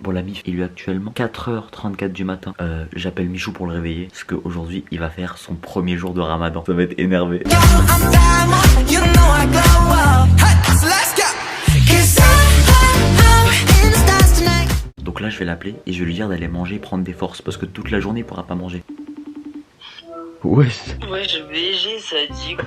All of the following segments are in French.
Bon, la mif, il lui est actuellement 4h34 du matin. J'appelle Michou pour le réveiller parce qu'aujourd'hui il va faire son premier jour de ramadan. Ça va être énervé. Donc là je vais l'appeler et je vais lui dire d'aller manger et prendre des forces parce que toute la journée il pourra pas manger. Wesh. Wesh BG, ça dit quoi?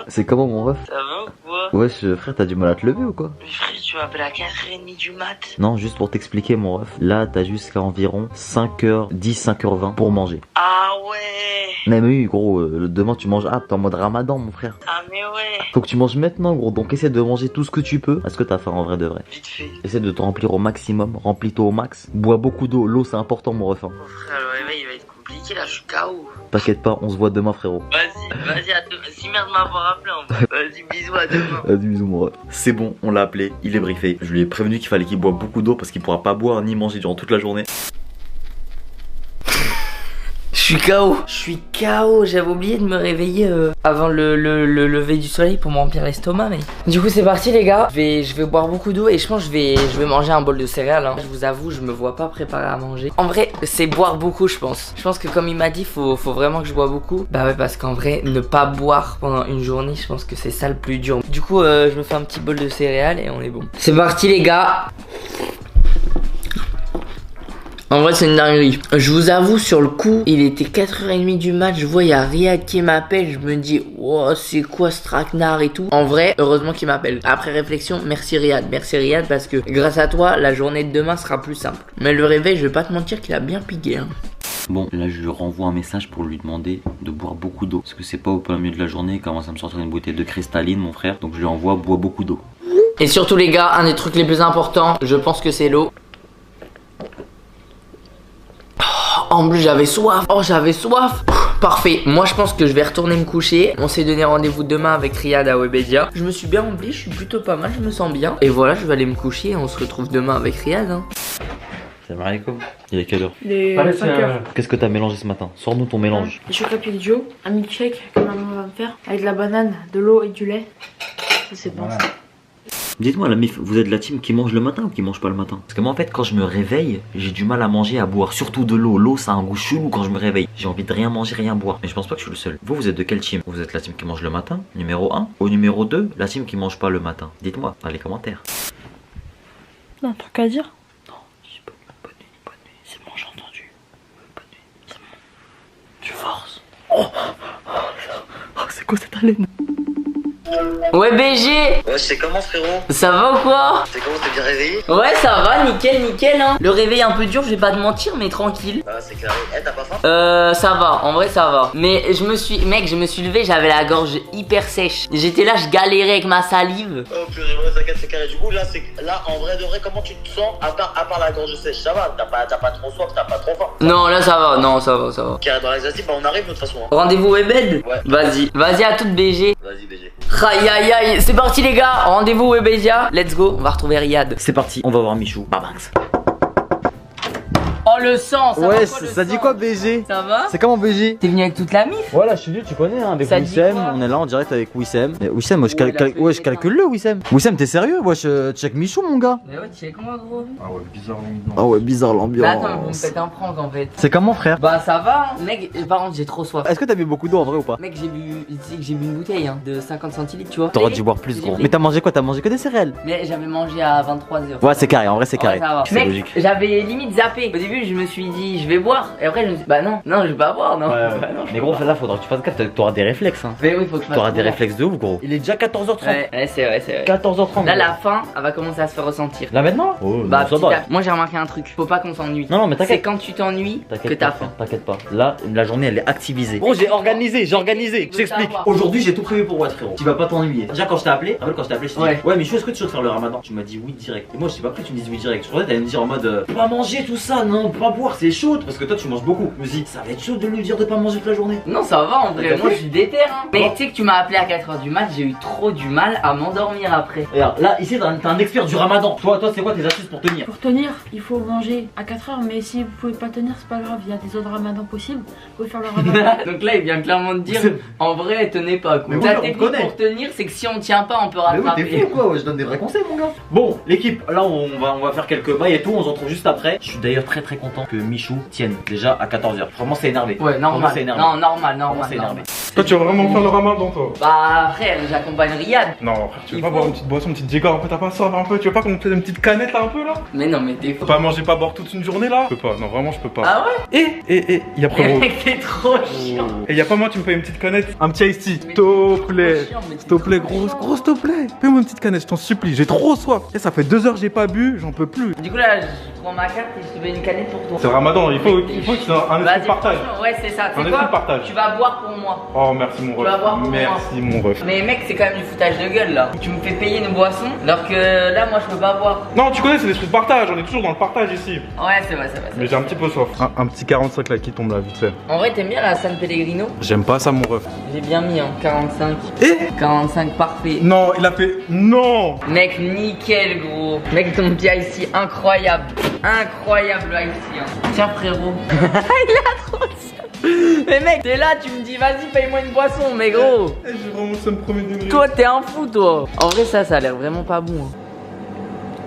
C'est comment mon ref? Ça va ou quoi? Wesh frère, t'as du mal à te lever ou quoi? Mais frère, tu m'appelles à 4h30 du mat. Non, juste pour t'expliquer mon ref. Là t'as jusqu'à environ 5h10, 5h20 pour manger. Ah ouais. Mais oui gros, demain tu manges t'es en mode ramadan mon frère. Ah mais ouais. Faut que tu manges maintenant gros, donc essaie de manger tout ce que tu peux. Est-ce que t'as faim en vrai de vrai? Vite fait. Essaie de te remplir au maximum, remplis-toi au max. Bois beaucoup d'eau, l'eau c'est important mon ref. Oh frère, le réveil il va être compliqué là, je suis KO. T'inquiète pas, on se voit demain frérot. Vas-y, à demain. Si merde m'avoir appelé en vrai. Vas-y, bisous, à demain. Vas-y bisous mon ref. C'est bon, on l'a appelé, il est briefé. Je lui ai prévenu qu'il fallait qu'il boive beaucoup d'eau parce qu'il pourra pas boire ni manger durant toute la journée. Je suis KO, j'avais oublié de me réveiller avant le lever du soleil pour me remplir l'estomac, mais du coup c'est parti les gars. Je vais boire beaucoup d'eau et je pense que je vais manger un bol de céréales hein. Je vous avoue, je me vois pas préparer à manger. En vrai c'est boire beaucoup je pense. Je pense que comme il m'a dit faut vraiment que je bois beaucoup. Bah ouais, parce qu'en vrai ne pas boire pendant une journée, je pense que c'est ça le plus dur. Du coup je me fais un petit bol de céréales et on est bon. C'est parti les gars. En vrai c'est une dinguerie. Je vous avoue sur le coup il était 4h30 du mat. Je vois il y a Riyad qui m'appelle. Je me dis oh, c'est quoi ce traquenard et tout. En vrai heureusement qu'il m'appelle. Après réflexion merci Riyad parce que grâce à toi la journée de demain sera plus simple. Mais le réveil je vais pas te mentir qu'il a bien piqué hein. Bon là je lui renvoie un message pour lui demander de boire beaucoup d'eau. Parce que c'est pas au plein milieu de la journée il commence à me sortir une bouteille de cristalline mon frère. Donc je lui envoie bois beaucoup d'eau. Et surtout les gars, un des trucs les plus importants, je pense que c'est l'eau. En plus j'avais soif. Oh j'avais soif. Parfait, moi je pense que je vais retourner me coucher. On s'est donné rendez-vous demain avec Riyad à Webedia. Je me suis bien rempli, je suis plutôt pas mal, je me sens bien. Et voilà, je vais aller me coucher et on se retrouve demain avec Riyad hein. Salam alaikum. Il est quelle heure? Les 5h. Qu'est-ce que t'as mélangé ce matin? Sors-nous ton mélange. Les chocolats Piligio, un milkshake que maman va me faire avec de la banane, de l'eau et du lait. Ça c'est bon. Dites-moi la mif, vous êtes la team qui mange le matin ou qui mange pas le matin? Parce que moi en fait quand je me réveille, j'ai du mal à manger, à boire, surtout de l'eau. L'eau ça a un goût chelou quand je me réveille. J'ai envie de rien manger, rien boire. Mais je pense pas que je suis le seul. Vous êtes de quelle team? Vous êtes la team qui mange le matin, numéro 1. Au numéro 2, la team qui mange pas le matin. Dites-moi dans les commentaires. Non, un truc à dire? Non, j'ai pas bonne nuit, bonne nuit. C'est bon, j'ai entendu. Bonne nuit, c'est bon. Tu forces. Oh, c'est quoi cette haleine? Ouais BG. Ouais, c'est comment frérot? Ça va ou quoi? C'est comment, t'es bien réveillé? Ouais ça va, nickel hein. Le réveil un peu dur, je vais pas te mentir mais tranquille. Ah c'est carré. Eh t'as pas faim? Ça va, en vrai ça va. Mais je me suis levé, j'avais la gorge hyper sèche. J'étais là, je galérais avec ma salive. Oh purée, ouais t'inquiète c'est carré. Du coup là en vrai de vrai comment tu te sens à part la gorge sèche? Ça va, t'as pas trop soif, t'as pas trop faim? Non là ça va, non ça va. Carré dans les acides, bah on arrive de toute façon hein. Rendez-vous Webed? Ouais. Vas-y à toute BG. Vas-y BG. Aïe aïe aïe, c'est parti les gars, rendez-vous Webedia. Let's go, on va retrouver Riyad. C'est parti, on va voir Michou. Babanks. Oh le sang, ça va Ouais, quoi, ça le sang dit quoi BG? Ça va? C'est comment BG? T'es venu avec toute la mif? Voilà, je suis venu, tu connais, hein, avec Ça dit Wissem. quoi? On est là en direct avec Wissem. Mais Wissem, moi, je il a calcule le Wissem. Wissem, t'es sérieux? Wesh, check Michou, mon gars. Mais ouais, tu sais comment gros? Ah ouais, bizarre Bah l'ambiance. attends, vous me faites un prank en fait. C'est comment, frère? Bah ça va hein. Mec, par contre j'ai trop soif. Est-ce que t'as bu beaucoup d'eau en vrai ou pas? Mec j'ai bu une bouteille hein, de 50 centilitres tu vois. T'aurais dû boire plus, gros. Mais t'as mangé quoi? T'as mangé que des céréales? Mais j'avais mangé à 23h. Ouais, c'est carré, en vrai, c'est carré. C'est Mec, logique. j'avais limite zappé. Au début je me suis dit je vais boire. Et après je me suis dit bah non, je vais pas boire non. Ouais, Bah, non, mais gros, là, faudra que tu fasses gaffe, t'auras des réflexes, hein. Mais oui, faut que je fasse. T'auras des pour. réflexes de ouf, gros. Il est déjà 14h30. Ouais, c'est vrai. 14h30. Là la faim, elle va commencer à se faire ressentir. Là maintenant? Oh, Bah non, ça va. moi j'ai remarqué un truc, faut pas qu'on s'ennuie. Non, mais C'est t'inquiète. quand tu t'ennuies que T'inquiète t'as pas, faim. t'inquiète pas. Là, la journée elle est activisée. Bon, j'ai organisé. Je veux t'explique. savoir. Aujourd'hui, j'ai tout prévu pour moi, frérot. Tu vas pas t'ennuyer. Déjà, quand je t'ai appelé, je t'ai dit Ouais. Michou, est-ce que tu veux te faire le ramadan? Tu m'as dit oui direct. Et moi, je sais pas pris, tu me dis oui direct. Je pensais que t'allais me dire en mode pas manger tout ça, non, peut pas boire, c'est chaud. Parce que toi, tu manges beaucoup. Je me dis, ça va être chaud de lui dire de pas manger toute la journée. Non, ça va en vrai, moi je suis déter hein. Mais tu sais que tu m'as appelé à 4h du mat, j'ai eu trop du mal à m'endormir après. Regarde, là, ici, t'es un expert du ramadan. Toi, c'est quoi tes astuces pour tenir? Pour tenir, il faut manger à 4 heures, mais si vous pouvez pas tenir, c'est pas grave, il y a des autres ramadans possibles. Vous pouvez faire le ramadan. Donc là, il vient clairement de dire, en vrai, tenez pas quoi. Mais La oui, on technique connaît. pour tenir, c'est que si on tient pas, on peut Mais oui, rattraper. t'es fou quoi, ouais, je donne des vrais conseils mon gars. Bon, l'équipe, là on va faire quelques bails et tout, on se retrouve juste après. Je suis d'ailleurs très content que Michou tienne déjà à 14h. Vraiment c'est énervé. Ouais, normal. C'est énervé. Non, normal. C'est énervé. Toi, tu vas vraiment faire le ramadan, toi? Bah, frère, j'accompagne Riyad. Non, frère, tu veux Il pas faut. boire une petite boisson, une petite giga un peu, t'as pas soif un peu? Tu veux pas qu'on te fasse une petite canette là un peu là? Mais non, mais t'es fou. Pas manger, pas boire toute une journée là? Je peux pas, non, vraiment, je peux pas. Ah ouais? Y a frérot. Mec, t'es trop chiant. Et y a pas moi, tu me payes une petite canette? Un petit iced tea, s'il Mais te plaît. trop chiant, mais S'il te plaît, gros, s'il te plaît. Fais-moi une petite canette, je t'en supplie, j'ai trop soif. Et ça fait 2 heures que j'ai pas bu, j'en peux plus. Du coup, là, je prends ma carte et je te mets une canette pour toi. C'est le ramadan, il faut que c'est un esprit Vas-y, de partage. franchement, ouais, c'est ça. Un Tu sais esprit quoi? de partage. Tu vas boire pour moi. Oh, merci mon Tu vas voir ref. pour Merci mon ref. Mais mec, c'est quand même du foutage de gueule là. Tu me fais payer une boisson alors que là, moi, je peux pas boire. Non, tu connais, c'est l'esprit de partage, on est toujours dans le partage ici. Ouais, c'est vrai, c'est vrai. Mais j'ai un petit peu soif. Un petit 45 là qui tombe là, vite fait. En vrai, t'aimes bien la San Pellegrino? J'aime pas ça mon ref. J'ai bien mis hein, 45. Eh 45 parfait. Non, il a fait. Non. Mec, nickel gros. Mec, ton petit ici incroyable. Incroyable ici. Hein. Tiens frérot. Il a trop ça. Mais mec, t'es là, tu me dis vas-y paye-moi une boisson, mais gros. Eh, j'ai vraiment ça me premier degré. Toi t'es un fou toi. En vrai ça a l'air vraiment pas bon. Hein.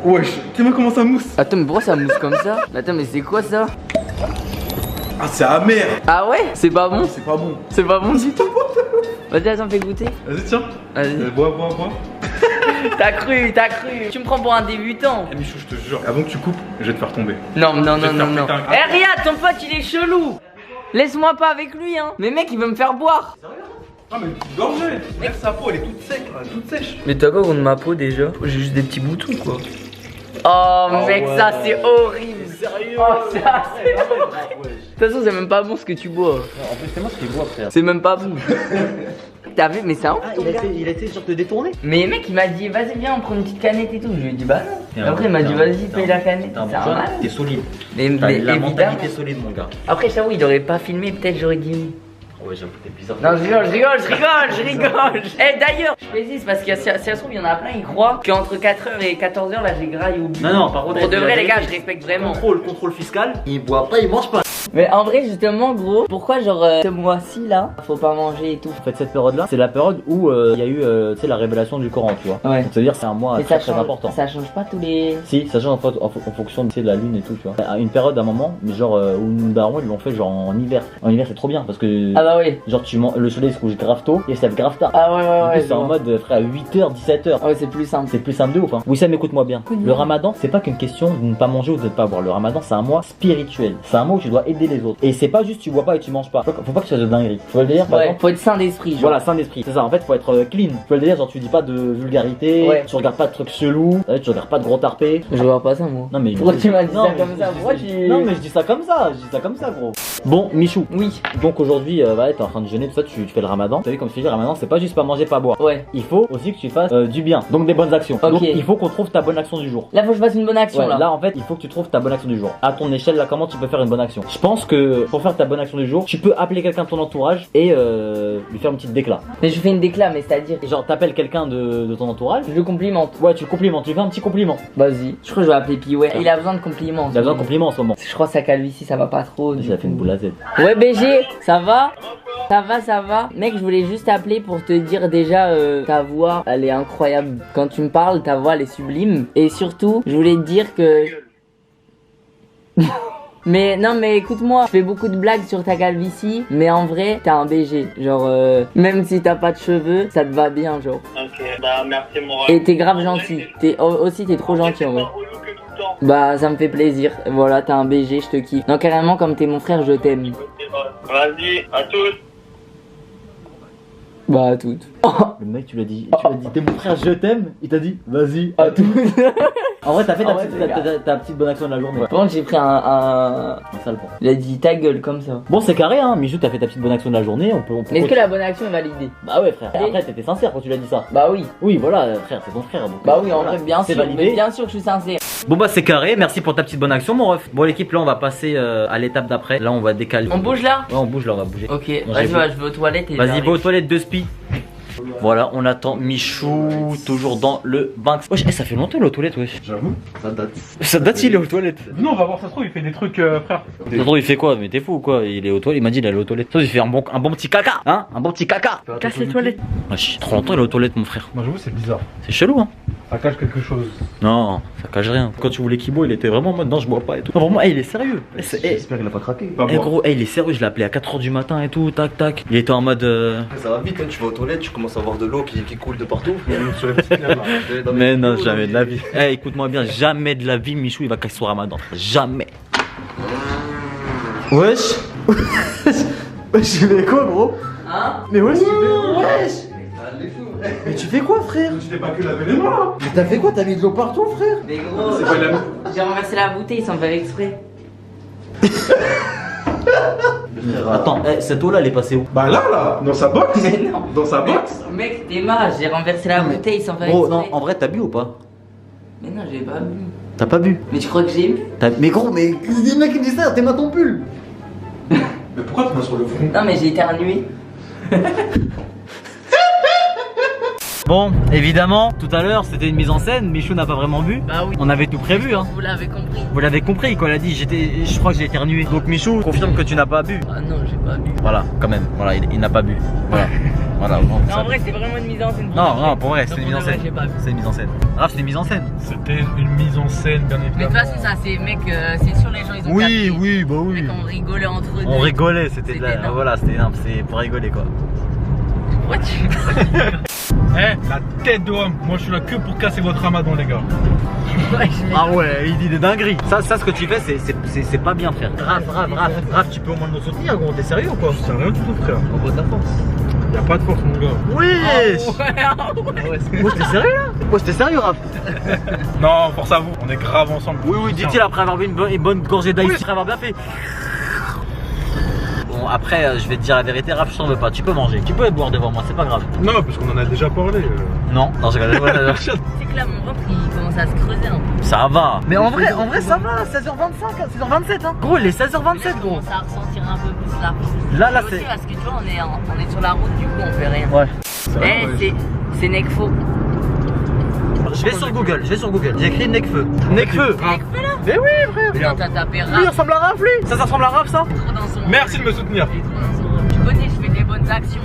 Wesh, tu vois comment ça mousse? Attends mais pourquoi ça mousse comme ça? Attends mais c'est quoi ça? Ah, c'est amer. Ah ouais? C'est pas bon? C'est pas bon. C'est pas bon du tout. Vas-y attends fais goûter. Vas-y, tiens. Vas-y. Bois. T'as cru. Tu me prends pour un débutant. Eh, Michou, je te jure, avant que tu coupes, je vais te faire tomber. Non. Je vais te faire péter un- Eh regarde, ton pote il est chelou. Laisse-moi pas avec lui hein. Mais mec il veut me faire boire. Ah, mais une petite gorgée. Mec, sa peau, elle est toute sec, là, toute sèche. Mais t'as quoi contre ma peau déjà? J'ai juste des petits boutons quoi. Oh mec ouais. ça c'est horrible. Sérieux? Oh ça c'est horrible. De toute façon c'est même pas bon ce que tu bois. En plus c'est moi qui bois frère. C'est même pas bon. T'as vu mais c'est un Ah, il a été sur te détourner. Mais mec il m'a dit vas-y viens on prend une petite canette et tout. Je lui ai dit bah non. Et après il m'a dit T'es un- vas-y t'es paye un- la canette. T'es un C'est un bon mal. T'es solide. Mais T'as la évidemment. mentalité solide mon gars. Après je t'avoue il aurait pas filmé peut-être j'aurais dit oui. Ouais j'avoue t'es bizarre. Non, je rigole. Eh d'ailleurs, je précise parce que si ça se trouve, il y en a plein, ils croient qu'entre 4h et 14h, là j'ai graille au but. Non, par contre. Pour de la vrai, les vérité, gars, je respecte vraiment. Contrôle fiscal. Il boit pas, il mange pas. Mais en vrai, justement, gros, pourquoi genre ce mois-ci là, faut pas manger et tout? En fait cette période là c'est la période où il y a eu tu sais la révélation du Coran tu vois. Ouais. Donc ça veut dire que c'est un mois Mais très, ça très change, important. ça change pas tous les. Si, ça change en fonction tu sais, de la lune et tout, tu vois. À une période, à un moment, mais genre où nos darons ils l'ont fait genre en hiver. En hiver c'est trop bien parce que Ah bah oui. genre le soleil se couche grave tôt et ça se grave tard. Ah ouais, Du coup, c'est je en vois. mode frère 8h, 17h. Ah ouais, c'est plus simple. C'est plus simple de ouf hein. Oui ça m'écoute-moi bien. Le ramadan c'est pas qu'une question de ne pas manger ou de ne pas boire. Le ramadan c'est un mois spirituel. C'est un mois où tu dois aider les autres. Et c'est pas juste tu bois pas et tu manges pas. Faut pas que tu fasses de dinguerie. Tu vois le délire par Ouais, exemple. faut être sain d'esprit, genre. Voilà, sain d'esprit. C'est ça, en fait, faut être clean. Tu vois le délire, genre tu dis pas de vulgarité, Ouais. tu regardes pas de trucs chelous, tu regardes pas de gros tarpés. Je vois pas ça, moi. Non mais Pourquoi tu m'as dit Non, ça mais comme je ça? dis- Pourquoi je tu. dis- Non mais je dis ça comme ça, gros. Bon, Michou. Oui. Donc aujourd'hui, ouais, t'es en train de jeûner, tout ça, tu fais le ramadan. T'as vu comme je te dis, le ramadan, c'est pas juste pas manger, pas boire. Ouais. Il faut aussi que tu fasses du bien, donc des bonnes actions. Ok. Donc il faut qu'on trouve ta bonne action du jour. Là, faut que je fasse une bonne action Ouais, là. là en fait il faut que tu trouves ta bonne action du jour. À ton échelle là comment tu peux faire une bonne action. Je pense que pour faire ta bonne action du jour, tu peux appeler quelqu'un de ton entourage et lui faire une petite déclat. Mais je fais une déclat, mais c'est-à-dire. Genre t'appelles quelqu'un de ton entourage. Je le complimente. Ouais tu le complimentes, tu lui fais un petit compliment. Vas-y. Je crois que je vais appeler Pi. Ouais, il a besoin de compliments. Il a besoin de compliments en ce moment. Je crois que sa calvitie ça va pas trop. Il du a fait une coup. boule à Z. Ouais BG, ça va? Ça va. Mec, je voulais juste t'appeler pour te dire déjà ta voix, elle est incroyable. Quand tu me parles, ta voix elle est sublime. Et surtout, je voulais te dire que... Mais non mais écoute-moi, je fais beaucoup de blagues sur ta calvitie, mais en vrai, t'as un BG. Genre, même si t'as pas de cheveux, ça te va bien, genre. Ok, bah merci mon ref. Et t'es grave gentil. Aussi, t'es trop gentil en vrai. Bah, ça me fait plaisir. Voilà, t'as un BG, je te kiffe. Non, carrément, comme t'es mon frère, je t'aime. Vas-y, à tous. Bah, à toutes. Le mec tu lui as dit, t'es mon frère je t'aime, il t'a dit vas-y À toutes. En vrai, t'as fait Ah ouais, les gars. ta petite bonne action de la journée. Par contre, j'ai pris un Sale con. Il a dit ta gueule comme ça. Bon, c'est carré, hein. Michou, t'as fait ta petite bonne action de la journée. On peut Mais est-ce que la bonne action est validée? Bah ouais, frère. Après, t'étais sincère quand tu l'as dit ça. Bah oui. Oui, voilà, frère, c'est ton frère. Donc, Bah oui, en voilà. vrai, bien C'est sûr. validé. Mais bien sûr que je suis sincère. Bon bah c'est carré, merci pour ta petite bonne action mon ref. Bon l'équipe, là on va passer à l'étape d'après. Là on va décaler. On bouge là? Ouais, on bouge là, on va bouger. Ok, Bon, vas-y, j'ai ouais, je vais aux toilettes et Vas-y, j'arrive. va aux toilettes de Spi. Voilà, on attend Michou, toujours dans le Banks. Wesh, ça fait longtemps il est aux toilettes, wesh. J'avoue, ça date. Ça date, il est aux toilettes. Non, on va voir, ça se trouve, il fait des trucs, frère. Attends, il fait quoi? Mais t'es fou ou quoi? Il est aux toilettes, il m'a dit il allait aux toilettes. Ça, il fait un bon petit caca, hein? Un bon petit caca. Casse les toilettes. Wesh, trop longtemps il est aux toilettes, mon frère. Moi, j'avoue, c'est bizarre. C'est chelou, hein? Ça cache quelque chose. Non, ça cache rien. Quand tu voulais Kibo, il était vraiment en mode non, je bois pas et tout. Non, vraiment, il est sérieux. J'espère qu'il a pas craqué. Gros, il est sérieux, je l'ai appelé à 4h du matin et tout, tac tac. Il était en mode. Ça va vite, hein, tu vas aux toilettes, tu commences à voir de l'eau qui coule de partout. Sur les petites lèvres, là. Mais non, jamais de la vie. Eh, écoute-moi bien, jamais de la vie, Michou, il va casser son ramadan. Jamais. Wesh. Wesh, tu fais quoi, gros? Hein? Mais wesh, tu fais. Wesh. Mais tu fais quoi, frère? Tu t'es pas que laver les mains, là. Mais t'as fait quoi? T'as mis de l'eau partout, frère? Mais gros, C'est pas la. j'ai renversé la bouteille sans faire exprès. Attends, cette eau-là, elle est passée où? Bah là, dans sa box. Mais non. Dans sa box. Mec, t'es marre, j'ai renversé la bouteille sans faire Gros, exprès. non, en vrai, t'as bu ou pas? Mais non, j'ai pas bu. T'as pas bu? Mais tu crois que j'ai bu? Mais gros, mais des mecs qui me disent ça, t'es mal ton pull. Mais pourquoi tu m'as sur le front? Non, mais j'ai éternué. Bon, évidemment, tout à l'heure, c'était une mise en scène. Michou n'a pas vraiment bu. Bah oui. On avait tout prévu, hein. Vous l'avez compris. Vous l'avez compris, quand il a dit, je crois que j'ai éternué. Donc Michou confirme que tu n'as pas bu. Ah non, j'ai pas bu. Voilà, quand même. Voilà, il n'a pas bu. Voilà. Voilà. Bon, Non, en vrai, c'est vraiment une mise en scène. Non, non, pour vrai, c'est Donc, une mise en pour de vrai, scène. j'ai pas vu. C'est une mise en scène. Raph, c'est une mise en scène. C'était une mise en scène, bien évidemment. Mais de toute façon, ça, c'est mec, c'est sûr, les gens ils ont capté. oui, bah oui. Mec, on rigolait entre eux. On rigolait, c'était de C'était la. énorme. Voilà, c'était énorme, c'est pour rigoler quoi. Pourquoi tu. Eh, la tête de homme. Moi, je suis là que pour casser votre ramadan, les gars. Ouais, Ah ouais, il dit des dingueries. Ça ce que tu fais, c'est pas bien, frère. Raph, tu peux au moins nous soutenir, gros. T'es sérieux ou quoi? C'est rien du tout, frère. On voit de la force. Y'a pas de force, mon gars. Wesh. Moi, t'es sérieux là? Moi, t'es sérieux, Raph? Non, force à vous. On est grave ensemble. Oui, dit-il après avoir bu une bonne gorgée d'aïs, après avoir bien fait. Bon, après, je vais te dire la vérité, Raph, je t'en veux pas. Tu peux manger, tu peux boire devant moi, c'est pas grave. Non, parce qu'on en a déjà parlé. Non, je rigole. C'est que là, mon ventre il commence à se creuser un peu. Ça va. Mais en vrai, ça va, 16h25, 16h27, hein. Gros, il est 16h27, Je gros. commence à ressentir un peu plus là. Là, Mais aussi c'est. parce que tu vois, on est sur la route, du coup, on fait rien. Ouais. Eh, c'est Necfo. Je vais sur Google, j'ai écrit Necfeu. Necfeu. Mais oui, frère. Putain, t'as tapé Lui, il rap ressemble à Raph, lui. Ça ressemble à Raph, ça? trop dans son. Merci de me soutenir. Il est trop dans son rôle. Tu connais, je fais des bonnes actions.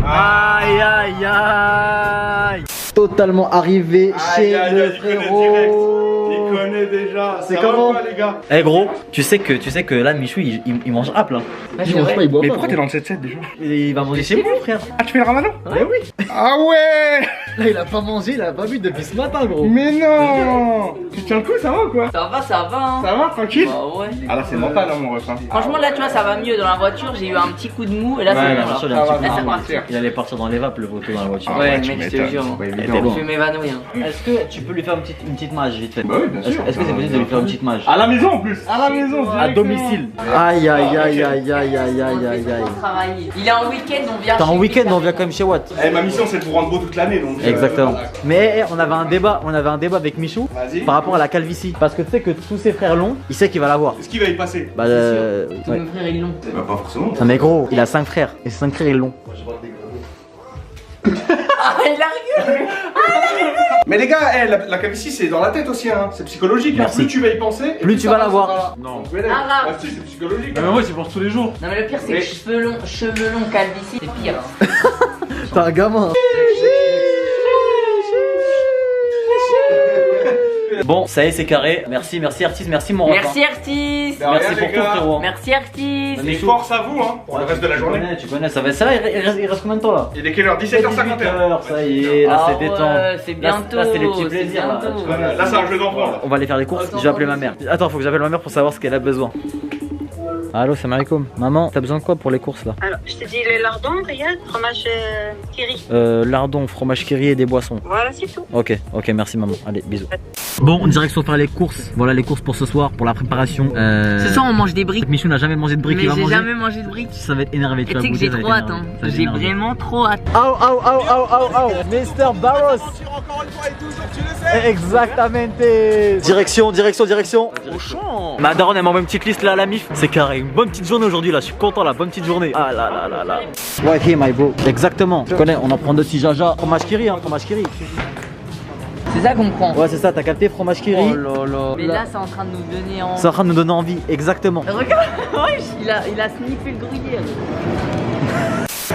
Aïe, aïe, aïe. Totalement arrivé chez le frérot. Il connaît déjà. C'est Ça va comment pas, les gars? Eh gros, tu sais que là Michou il mange rap là. Il mange pas, il Mais pourquoi t'es dans le 7-7 déjà? Il va manger chez moi frère. Ah, tu fais le ramadan? Ouais oui. Ah ouais! Là il a pas mangé, il a pas bu depuis ce matin gros. Mais non! Tu tiens le coup, ça va ou quoi? Ça va, hein. Ça va, tranquille? Bah ouais. Ah là, c'est mental, hein, mon ref. Franchement, là, tu vois, ça va mieux dans la voiture. J'ai eu un petit coup de mou et là, Ouais, c'est là, bon. sûr, Là, il a un petit Là, peu c'est marre. parti. Il allait partir dans les vapes le poteau dans la voiture. Ouais, mec, je te jure. bon. Je vais m'évanouir. Est-ce que tu peux lui faire une petite mage vite fait? Bah oui, bien sûr. Est-ce que c'est possible de lui faire une petite mage? À la maison en plus! À la maison, À domicile. Aïe aïe aïe aïe aïe aïe aïe aïe aïe. Travailler. Il est en week-end, on vient. T'es en chez week-end, lui, on vient quand même chez Watt. Eh, ma mission c'est de vous rendre beau toute l'année donc. Exactement. voilà. Mais on avait un débat avec Michou Vas-y. par rapport à la calvitie. Parce que tu sais que tous ses frères l'ont, il sait qu'il va l'avoir. Est-ce qu'il va y passer? Bah Tous ouais. mes frères, ils l'ont. Bah, pas forcément. Non mais gros, il a 5 frères et ces 5 frères ils l'ont. Ah, il a rigolé. Mais les gars, la calvitie c'est dans la tête aussi, hein. C'est psychologique. Merci. Plus tu vas y penser, et Plus tu ça vas va, l'avoir. ça va. Non. Mais là, Ah, bah, si, c'est psychologique. Mais moi, j'y pense tous les jours. Non, mais le pire, c'est que cheveux longs, calvitie, c'est pire. T'es un gamin. Bon, ça y est, c'est carré. Merci artiste, merci mon ref. Merci, artiste. Rien, Merci les pour tout gars. frérot. Merci, artiste. Et force à vous, hein, pour le reste de la journée. Tu connais, ça va, il reste combien de temps là? Il est quelle heure? 17h51. Ça y est, là Ah c'est détente. ouais, c'est bientôt. Là c'est les petits c'est plaisirs là. bientôt. Tu connais. Là, c'est un jeu d'enfant là. On va aller faire des courses, je vais appeler ma mère. Attends, faut que j'appelle ma mère pour savoir ce qu'elle a besoin. Allo, salam alaikum. Maman, t'as besoin de quoi pour les courses là? Alors, je te dis les lardons, Riyad, fromage kiri. Lardon, fromage kiri et des boissons. Voilà, c'est tout. Ok, merci maman. Allez, bisous. Bon, direction faire les courses. Voilà les courses pour ce soir, pour la préparation. Ce soir on mange des briques. Michou n'a jamais mangé de briques. Mais j'ai jamais mangé de briques. Ça va être énervé. Et tu sais que j'ai trop hâte, hein. J'ai vraiment trop hâte. Mr. Barros. Exactement. Direction. Au champ. Ma daronne elle m'envoie une petite liste là à la MIF. C'est carré. Une bonne petite journée aujourd'hui là. Je suis content là. Bonne petite journée. Ah là. Ouais, hey my bro. Exactement. Tu connais, on en prend deux petits jaja. Fromage kiri, fromage kiri. C'est ça qu'on prend. Ouais, c'est ça, t'as capté, fromage kiri. Oh là là. Mais là, c'est en train de nous donner envie. C'est en train de nous donner envie, exactement. Regarde, il a sniffé le gruyère.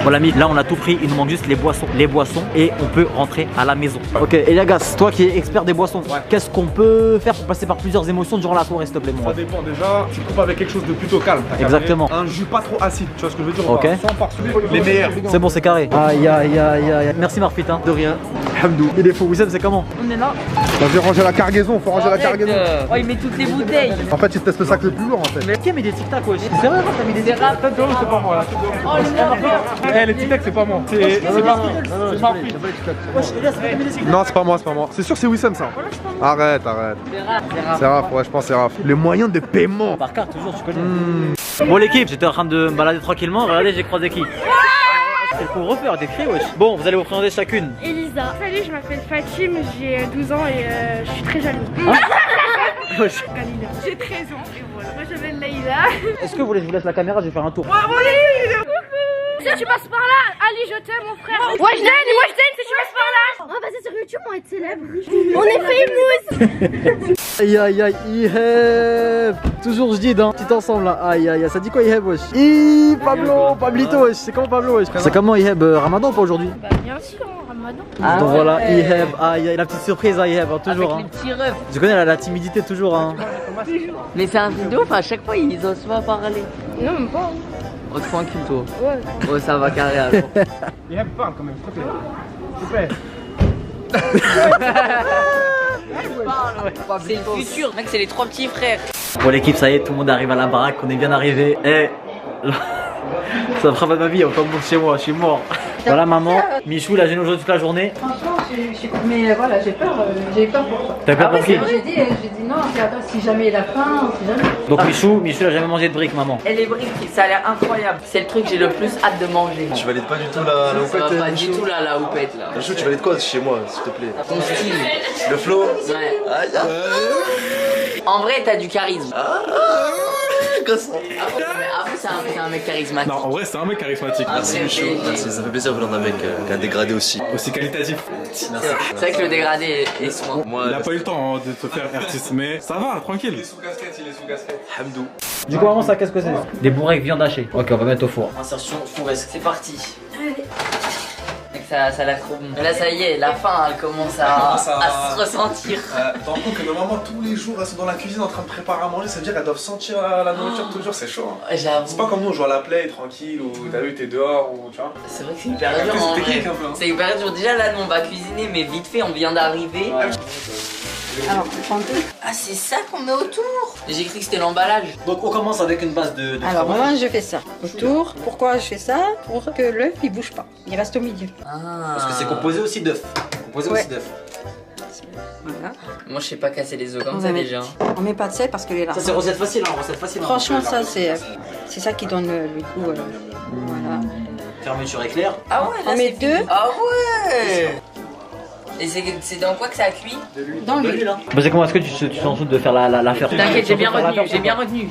Bon l'ami, là on a tout pris, il nous manque juste les boissons et on peut rentrer à la maison. Ok, Eliagas, toi qui es expert des boissons, qu'est-ce qu'on peut faire pour passer par plusieurs émotions durant la soirée s'il te plaît mon Ça dépend déjà, tu coupes avec quelque chose de plutôt calme. Exactement. Un jus pas trop acide, tu vois ce que je veux dire? Ok. Sans par-dessus, les meilleurs. C'est bon, c'est carré. Aïe. Merci Marfit, hein. De rien. Hamdou. Il est fou, Wissem, c'est comment? On est là. Vas-y, ranger la cargaison, faut ranger la cargaison. Oh, il met toutes les bouteilles. En fait, il te laisse le sac le plus lourd en fait. Mais qui a mis des tic-tac wesh? C'est vrai, t'as mis des tic-tac? C'est pas moi là. Oh, le Eh, les tic-tac, c'est pas moi. C'est Marfit. Non, c'est pas moi. C'est sûr, c'est Wissem ça. Arrête. C'est Raph, ouais, je pense c'est Raph. Les moyens de paiement. Par carte, toujours, tu connais. Bon, l'équipe, j'étais en train de me balader tranquillement. Regardez, j'ai croisé qui? C'est pour refaire des cris, wesh. Bon, vous allez vous présenter chacune. Elisa. Salut, je m'appelle Fatim, j'ai 12 ans et je suis très jalouse. Wesh. Galina. J'ai 13 ans et voilà. Moi, je m'appelle Leïla. Est-ce que vous voulez que je vous laisse la caméra? Je vais faire un tour. Si tu passes par là, Ali, je t'aime, mon frère. Wajden, si tu passes par là. On va passer sur YouTube, on va être célèbre. On est famous. Aïe, Iheb. Toujours Jdid, hein. Petit ensemble là. Aïe, ça dit quoi Iheb, wesh? Pablito, wesh. C'est comment Pablo, wesh? C'est comment Iheb? Ramadan ou pas aujourd'hui? Bah, bien sûr, Ramadan. Donc voilà, Iheb. Aïe, la petite surprise à Iheb, hein, toujours. Avec les petits refs. Je connais la timidité toujours, hein. Mais c'est un truc de ouf, à chaque fois ils osent pas parler. Non, même pas. Oh, tranquille toi. Ouais. Ouais, ça va carré alors. Il parle quand même, s'il te plaît. C'est le futur, mec, c'est les trois petits frères. Bon l'équipe, ça y est, tout le monde arrive à la baraque, on est bien arrivé. Eh, ça me fera pas de ma vie, encore monde chez moi, je suis mort. Voilà maman, Michou, la gêne aujourd'hui toute la journée. Franchement, mais voilà, j'ai peur pour toi. T'as peur pour qui? J'ai dit non, si jamais il a faim, si jamais. Donc Michou a jamais mangé de briques maman. Et les briques, ça a l'air incroyable. C'est le truc que j'ai le plus hâte de manger. Tu valides pas du tout la Ça va houppette, pas du tout la houppette là. Michou, tu valides quoi chez moi, s'il te plaît? Ton style. Le flow? Ouais. Aïe. En vrai, t'as du charisme. Gosse. Après, c'est un mec charismatique. Non, en vrai, c'est un mec charismatique. Merci Michou, merci, ça fait plaisir de venir d'un mec qui a un dégradé aussi. Aussi qualitatif. C'est vrai que le dégradé est soin. Moi, Il a pas eu le temps de te faire artiste, mais ça va, tranquille. Il est sous casquette. Hamdou. Du coup maman, ça qu'est-ce que c'est? Des bourrées avec viande hachée. Ok, on va mettre au four. Insertion fouresque, c'est parti. Mec, ça a l'air trop bon. Là, ça y est, la faim, elle commence à se ressentir. T'en rends compte que normalement tous les jours elles sont dans la cuisine en train de préparer à manger, ça veut dire qu'elles doivent sentir la nourriture toujours, c'est chaud. Hein. J'avoue. C'est pas comme nous on joue à la play tranquille ou t'as vu t'es dehors ou tu vois. C'est vrai que c'est hyper dur en vrai. C'est hyper dur. Déjà là, nous on va cuisiner, mais vite fait, on vient d'arriver. Alors, prends deux. Ah, c'est ça qu'on met autour. J'ai cru que c'était l'emballage. Donc on commence avec une base de Alors, fromage. moi, je fais ça. Autour. Pourquoi je fais ça? Pour que l'œuf, il bouge pas. Il reste au milieu. Ah. Parce que c'est composé aussi d'œufs. Composé Ouais. aussi d'œufs. Voilà. Moi, je sais pas casser les œufs comme On ça va déjà. On met pas de sel parce que les Ça c'est recette facile, hein, recette facile. hein. Franchement, ça, c'est ça qui donne le goût. Voilà. Fermeture éclair. Ah ouais, là, On met c'est deux. fini. Ah ouais. Et c'est dans quoi que ça a cuit? Dans l'huile. Bah c'est comment, est-ce que tu t'en soucies de faire la faire? T'inquiète, j'ai bien retenu,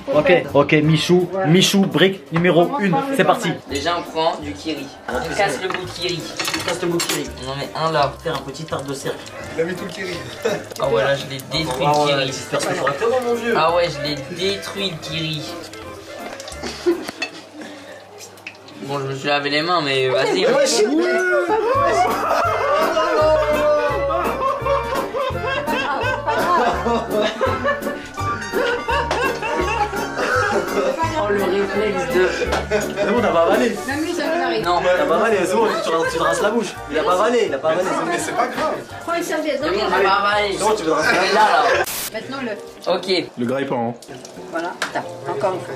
Ok, Michou, brique numéro 1, c'est parti. Déjà, on prend du kiri. On casse le bout de kiri. On en met un là. Faire un petit tarte de cercle. Il a mis tout le kiri. Ah ouais, là, je l'ai détruit le kiri. J'espère que c'est correctement mon vieux. Ah ouais, je l'ai détruit le kiri. Bon, je me suis lavé les mains, mais vas-y. Oh, le réflexe de... C'est bon, t'as pas avalé. Même lui, ça nous arrive. Non, T'as pas avalé, c'est bon, tu te rinces la bouche. Il a pas avalé, Mais c'est pas grave. Prends une serviette. c'est bon, j'ai pas avalé. C'est bon, tu veux te Mais là. Maintenant, l'œuf. Ok. Le gras est pas, hein. Voilà. Tape. Encore une fois.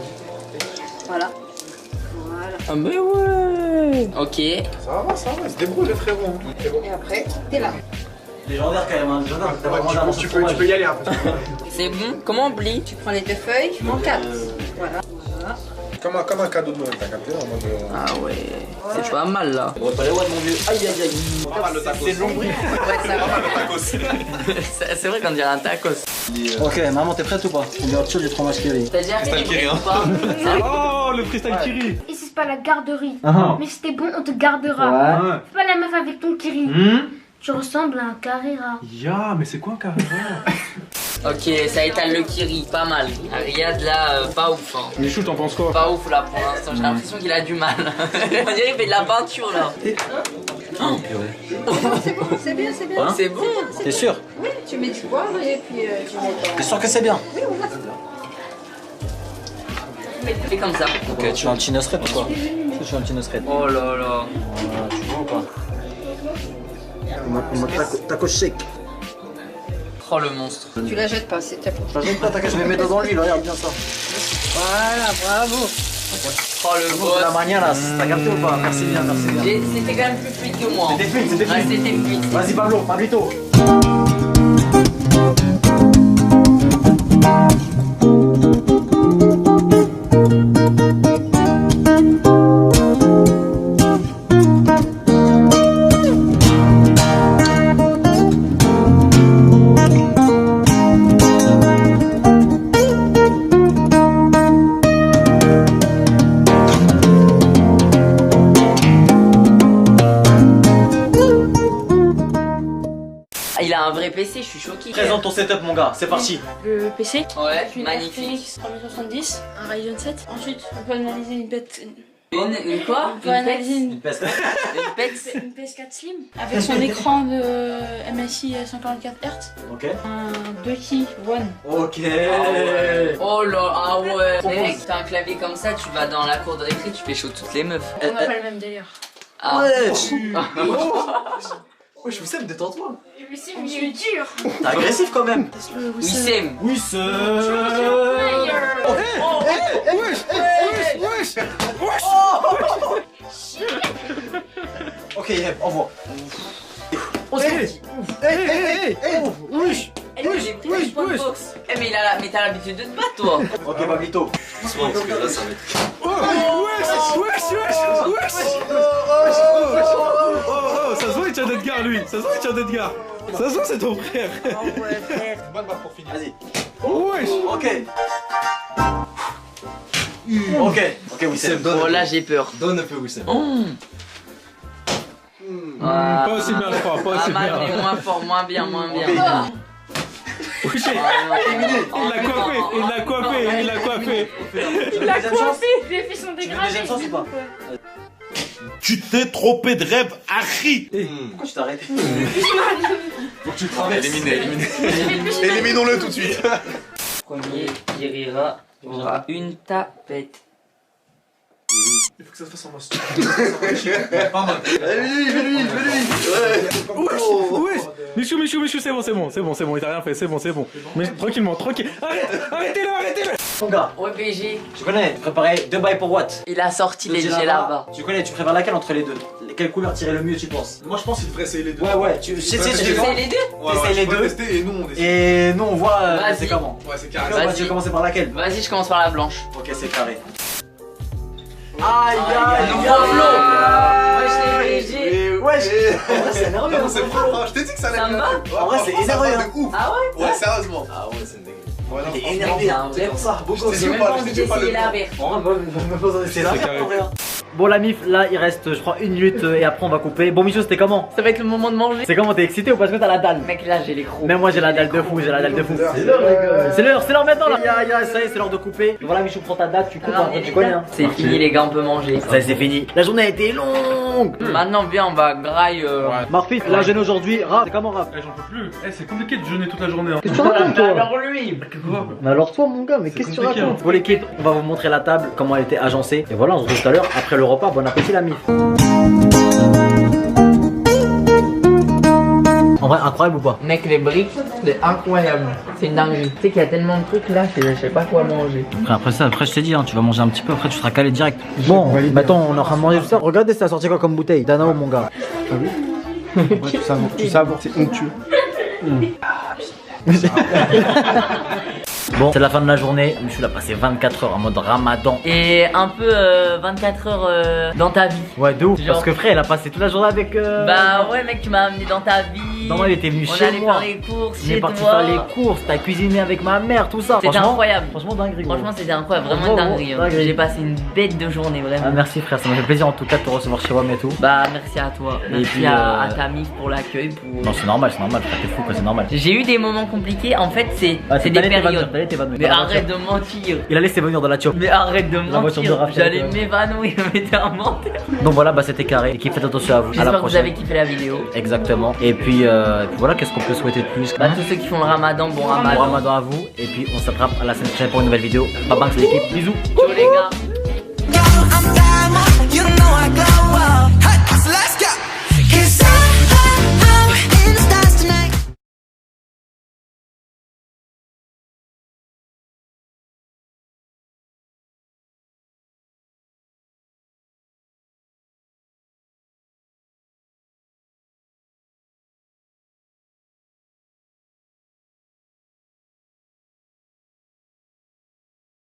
Voilà. Voilà. Ah mais ouais. Ok. Ça va, il se débrouille le frérot. Et après, t'es là. Légendaire quand même, hein. Légendaire, t'as vraiment mangé un morceau de fromage. Tu peux y aller un peu. C'est bon. Comment on plie? Tu prends les 2 feuilles en 4. Voilà. Comme un cadeau de Noël, t'as capté en mode. Ah ouais, c'est pas mal là. On va pas les voir mon vieux. Aïe aïe aïe. Pas mal le tacos. C'est une longue brique. Ouais, c'est Pas mal le tacos. c'est vrai qu'on dirait un tacos. Ok, maman, t'es prête ou pas? On est au-dessus du fromage Kiri. T'as déjà fait des ou pas? Oh, le freestyle Kiri. Ici c'est pas la garderie. Ah. Mais si t'es bon, on te gardera. Ouais. Fais pas la meuf avec ton kiri. Tu ressembles à un Carrera. Ya, mais c'est quoi un Carrera? Ok, ça étale le kiri, pas mal. Riyad là, pas ouf. Hein. Michou, t'en penses quoi? Pas ouf là pour l'instant, j'ai l'impression qu'il a du mal. On dirait qu'il fait de la peinture là. Oh, purée. C'est bien, c'est bien. Oh, c'est bon. T'es sûr? Oui, tu mets du poivre et puis tu mets. T'es sûr que c'est bien? Oui, voilà, c'est bien. Fais comme ça. Ok, tu veux un petit nosret ou quoi? Je veux un petit nosret. Oh là là. Voilà, tu vois ou pas? On m'a taco shake. Oh le monstre. Tu la jettes pas, c'est ta faute. Je pas, t'inquiète, je vais mettre dans l'huile, regarde bien ça. Voilà, bravo. Oh le Bon, la boss. manière là, t'as capté ou pas? Merci bien, merci bien. C'était quand même plus fluide que moi. C'était fluide, c'était Ouais, fluide. c'était fluide. Vas-y Pablo, Pablito. Il a un vrai PC, je suis choqué. Présente ton setup mon gars, c'est parti. Le PC. Ouais, Puis une magnifique. RTX 3070, un Ryzen 7. Ensuite, on peut analyser une Une quoi? On peut analyser Une peste. Une pète. une PS4 Slim avec son écran de MSI 144 Hz. Ok. Un 2 key One. Ok. Oh là, ah ouais. Mec, t'as un clavier comme ça, tu vas dans la cour de récré, tu fais chaud toutes les meufs. On n'a pas le même délire. Ah. Ouais, je vous sème, détends-toi. Mais si, mais je suis dur. T'es agressif quand même. Oui, c'est. Oui, c'est. Ok, Yep, au revoir. On se dit. Wesh. Eh, mais t'as l'habitude de te battre, toi. Ok, Pablito. Wesh. Ça se voit, il tient d'Edgar lui. Ça se voit, il tient d'Edgar. Ça se voit, c'est ton frère. Bonne barre pour finir. Vas-y. Wesh. Ok. Ok, oui, c'est bon. Oh là, j'ai peur. Donne un peu, Wissem. Pas aussi bien, je crois. Pas aussi mal, bien. mais moins fort, moins bien. Wesh. Il l'a coiffé. Il l'a coiffé. Je lui ai fait son Tu veux une deuxième chance ou pas? Tu t'es trompé de rêve, Harry. Pourquoi tu t'es arrêté? Faut que tu traverses. Éliminé. fait. Éliminons-le tout de suite. Premier qui rira aura une tapette. Il faut que ça se fasse en mode. Pas mal. Fais-lui. Wesh. Michou, c'est bon, il t'a rien fait, c'est bon. Mais tranquillement. Arrêtez-le. Mon gars, Ouais, BG. tu connais, préparer 2 bails pour Watt. Il a sorti les jets là-bas. Tu connais, tu préfères laquelle entre les deux? Quelle couleur tirer le mieux, tu penses? Moi je pense qu'il devrait essayer les deux. Ouais, tu sais, Tu fais les deux? T'essayes les deux. Tester et nous on décide. Et nous, on voit Vas-y. c'est comment. Ouais, c'est carré. Tu veux commencer par laquelle? Vas-y, je commence par la blanche. Ok, c'est carré. Aïe, Wesh, les BG. Wesh. En vrai, c'est nerveux. Non, c'est propre, hein. Je t'ai dit que ça allait Ça bien. va? En vrai, c'est énervé. de ouf. Ah ouais? Ouais, sérieusement. Ah ouais, c'est dégueu. Ouais, non, Il est franchement, énervé, hein. c'est un Pour ça, beaucoup. Je J'ai même pas, pas je envie t'ai pas d'essayer le la temps. verte. C'est la carré. Bon la mif, là il reste je crois 1 minute et après on va couper. Bon Michou, c'était comment? Ça va être le moment de manger. C'est comment, t'es excité ou parce que t'as la dalle? Mec, là, j'ai les crocs. Même moi j'ai la dalle de fou, C'est l'heure, C'est l'heure maintenant là. Ça y est, c'est l'heure de couper. Voilà Michou, prends ta date, tu coupes, après tu connais hein. C'est fini, les gars, on peut manger. Ça y est, c'est fini. La journée a été longue. Maintenant, viens, on va graille. Marfit, la jeûne aujourd'hui, Raph, c'est comment Raph? J'en peux plus. C'est compliqué de jeûner toute la journée. Qu'est-ce que tu racontes toi? Alors lui. Mais alors toi mon gars, mais qu'est-ce que tu compliqué, racontes? Bon les kids, on va vous montrer la table, comment elle était agencée. Et voilà, on se retrouve tout à l'heure après le repas. Bon appétit la mif. En vrai, incroyable ou pas? Mec, les briques, c'est incroyable. C'est une dinguerie. Tu sais qu'il y a tellement de trucs là que je sais pas quoi manger. Après je t'ai dit, hein, tu vas manger un petit peu, après tu seras calé direct. Bon, maintenant on est en train de manger tout ça. Regardez, ça a sorti quoi comme bouteille? Danao mon gars. Tu savoures, c'est onctueux. Bon, c'est la fin de la journée. Je suis là passé 24 heures en mode ramadan. Et un peu 24 heures dans ta vie. Ouais, de ouf. Genre... Parce que frère, elle a passé toute la journée avec. Bah ouais, mec, tu m'as amené dans ta vie. Non, il était venu chez moi. On allait faire les courses On chez est parti toi. faire les courses. T'as cuisiné avec ma mère, tout ça. C'était incroyable. Franchement, dingue. Franchement, c'était incroyable. Vraiment une dinguerie. J'ai passé une bête de journée, vraiment. Ah, merci, frère. Ça m'a fait plaisir en tout cas de te recevoir chez moi et tout. Bah, merci à toi. Et merci puis, à ta mif pour l'accueil. Non, c'est normal, frère. T'es fou, quoi. C'est normal. J'ai eu des moments compliqués. En fait, c'est des périodes. Mais arrête de mentir. Il allait s'évanouir dans la chop. Mais arrête de mentir. J'allais m'évanouir, mais t'es un menteur. Donc voilà, bah c'était carré. Et qui faites attention à vous. J'espère que vous avez kiffé la vidéo. Exactement. Et puis voilà, qu'est-ce qu'on peut souhaiter de plus? Bah tous ceux qui font le ramadan, bon ramadan. Bon ramadan à vous. Et puis on s'attrape à la semaine prochaine pour une nouvelle vidéo. Bye bye, c'est l'équipe. Bisous. Ciao les gars.